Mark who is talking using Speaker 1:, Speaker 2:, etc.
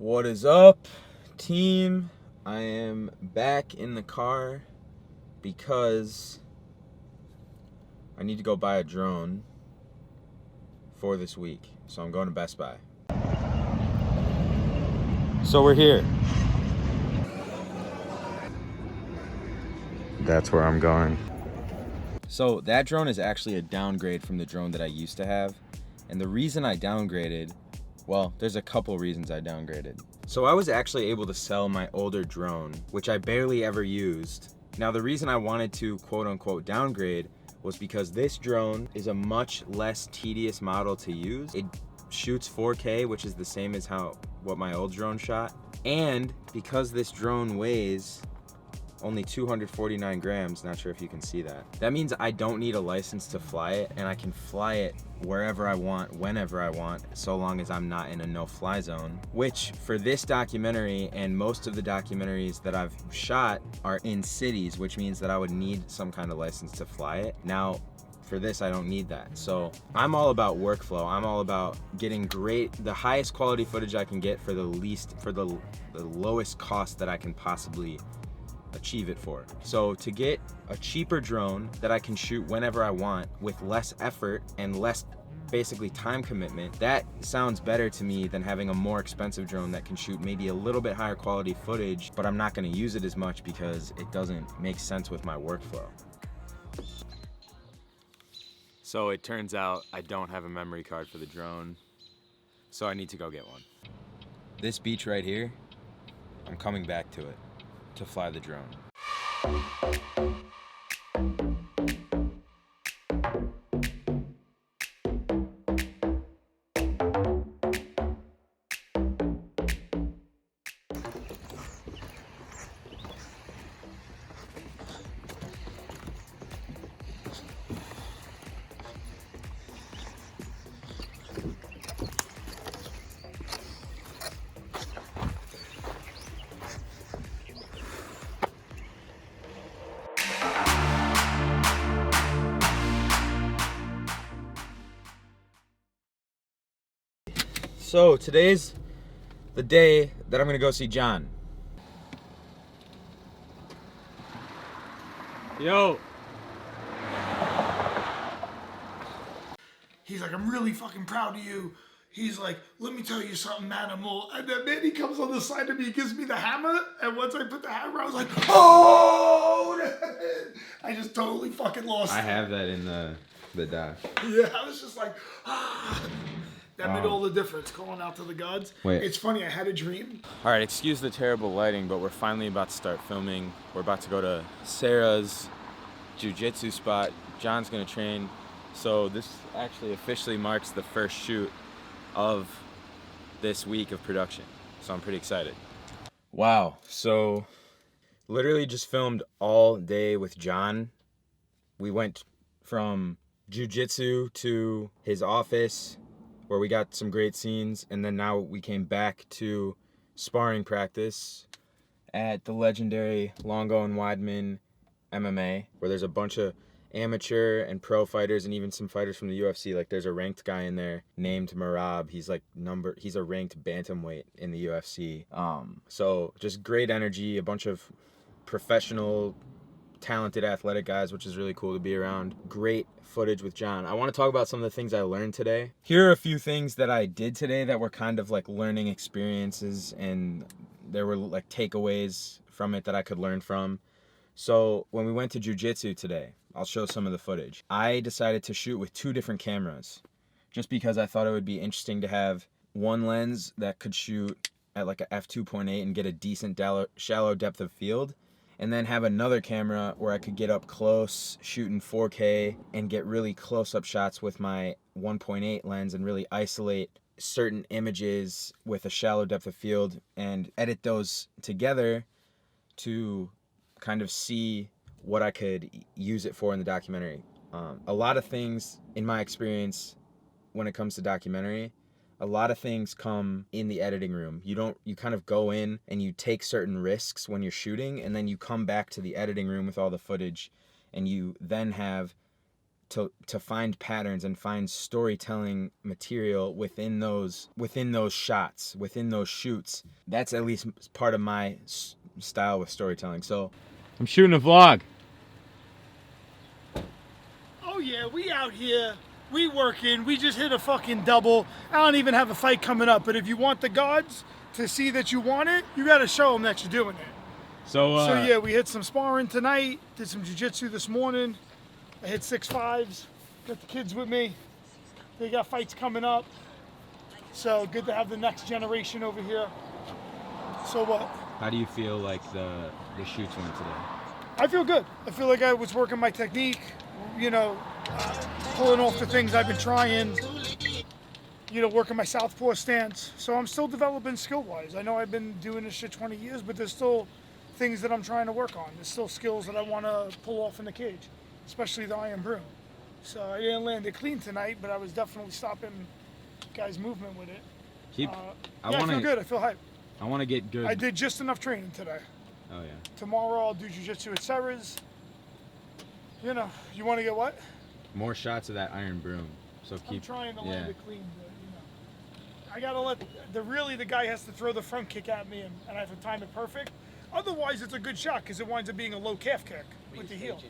Speaker 1: What is up, team? I am back in the car because I need to go buy a drone for this week. So I'm going to Best Buy. So we're here. That's where I'm going. So that drone is actually a downgrade from the drone that I used to have. And the reason I downgraded, well, there's a couple reasons I downgraded. So I was actually able to sell my older drone, which I barely ever used. Now the reason I wanted to quote unquote downgrade was because this drone is a much less tedious model to use. It shoots 4K, which is the same as what my old drone shot. And because this drone weighs only 249 grams, not sure if you can see that. That means I don't need a license to fly it, and I can fly it wherever I want, whenever I want, so long as I'm not in a no-fly zone. Which, for this documentary and most of the documentaries that I've shot are in cities, which means that I would need some kind of license to fly it. Now, for this, I don't need that. So I'm all about workflow. I'm all about getting the highest quality footage I can get for the lowest cost that I can possibly achieve it for. So to get a cheaper drone that I can shoot whenever I want with less effort and less basically time commitment, that sounds better to me than having a more expensive drone that can shoot maybe a little bit higher quality footage, but I'm not going to use it as much because it doesn't make sense with my workflow. So it turns out I don't have a memory card for the drone, so I need to go get one. This beach right here, I'm coming back to it to fly the drone. So today's the day that I'm gonna go see John. Yo.
Speaker 2: He's like, I'm really fucking proud of you. He's like, let me tell you something, Manimal. And then man, he comes on the side of me, he gives me the hammer. And once I put the hammer, I was like, oh! I just totally fucking lost it.
Speaker 1: I have that in the doc.
Speaker 2: Yeah, I was just like, ah. That made all the difference, calling out to the gods.
Speaker 1: Wait.
Speaker 2: It's funny, I had a dream.
Speaker 1: All right, excuse the terrible lighting, but we're finally about to start filming. We're about to go to Sarah's jiu-jitsu spot. John's gonna train. So this actually officially marks the first shoot of this week of production. So I'm pretty excited. Wow, so literally just filmed all day with John. We went from jiu-jitsu to his office, where we got some great scenes, and then now we came back to sparring practice at the legendary Longo and Weidman MMA, where there's a bunch of amateur and pro fighters and even some fighters from the UFC. Like there's a ranked guy in there named Marab. He's a ranked bantamweight in the UFC. So just great energy, a bunch of professional, talented, athletic guys, which is really cool to be around. Great footage with John. I want to talk about some of the things I learned today. Here are a few things that I did today that were kind of like learning experiences, and there were like takeaways from it that I could learn from. So when we went to jiu-jitsu today, I'll show some of the footage. I decided to shoot with 2 different cameras just because I thought it would be interesting to have one lens that could shoot at like a f2.8 and get a decent shallow depth of field, and then have another camera where I could get up close, shooting 4K, and get really close-up shots with my 1.8 lens and really isolate certain images with a shallow depth of field and edit those together to kind of see what I could use it for in the documentary. A lot of things, in my experience, when it comes to documentary, a lot of things come in the editing room. You kind of go in and you take certain risks when you're shooting, and then you come back to the editing room with all the footage, and you then have to find patterns and find storytelling material within those shots, within those shoots. That's at least part of my style with storytelling. So I'm shooting a vlog.
Speaker 2: Oh yeah, we out here, we working, we just hit a fucking double. I don't even have a fight coming up, but if you want the gods to see that you want it, you gotta show them that you're doing it.
Speaker 1: So
Speaker 2: yeah, we hit some sparring tonight, did some jiu-jitsu this morning. I hit 6.5s, got the kids with me. They got fights coming up. So good to have the next generation over here. So what?
Speaker 1: how do you feel like the shoots went today?
Speaker 2: I feel good. I feel like I was working my technique, you know, pulling off the things I've been trying, you know, working my southpaw stance. So I'm still developing skill-wise. I know I've been doing this shit 20 years, but there's still things that I'm trying to work on. There's still skills that I want to pull off in the cage, especially the iron broom. So I didn't land it clean tonight, but I was definitely stopping guys' movement with it. I feel good. I feel hype.
Speaker 1: I want to get good.
Speaker 2: I did just enough training today.
Speaker 1: Oh yeah.
Speaker 2: Tomorrow I'll do jiu-jitsu at Sarah's. You know, you want to get what?
Speaker 1: More shots of that iron broom. So
Speaker 2: I'm trying to land it clean, but you know, I gotta let the guy has to throw the front kick at me, and I have to time it perfect. Otherwise, it's a good shot because it winds up being a low calf kick with the heel.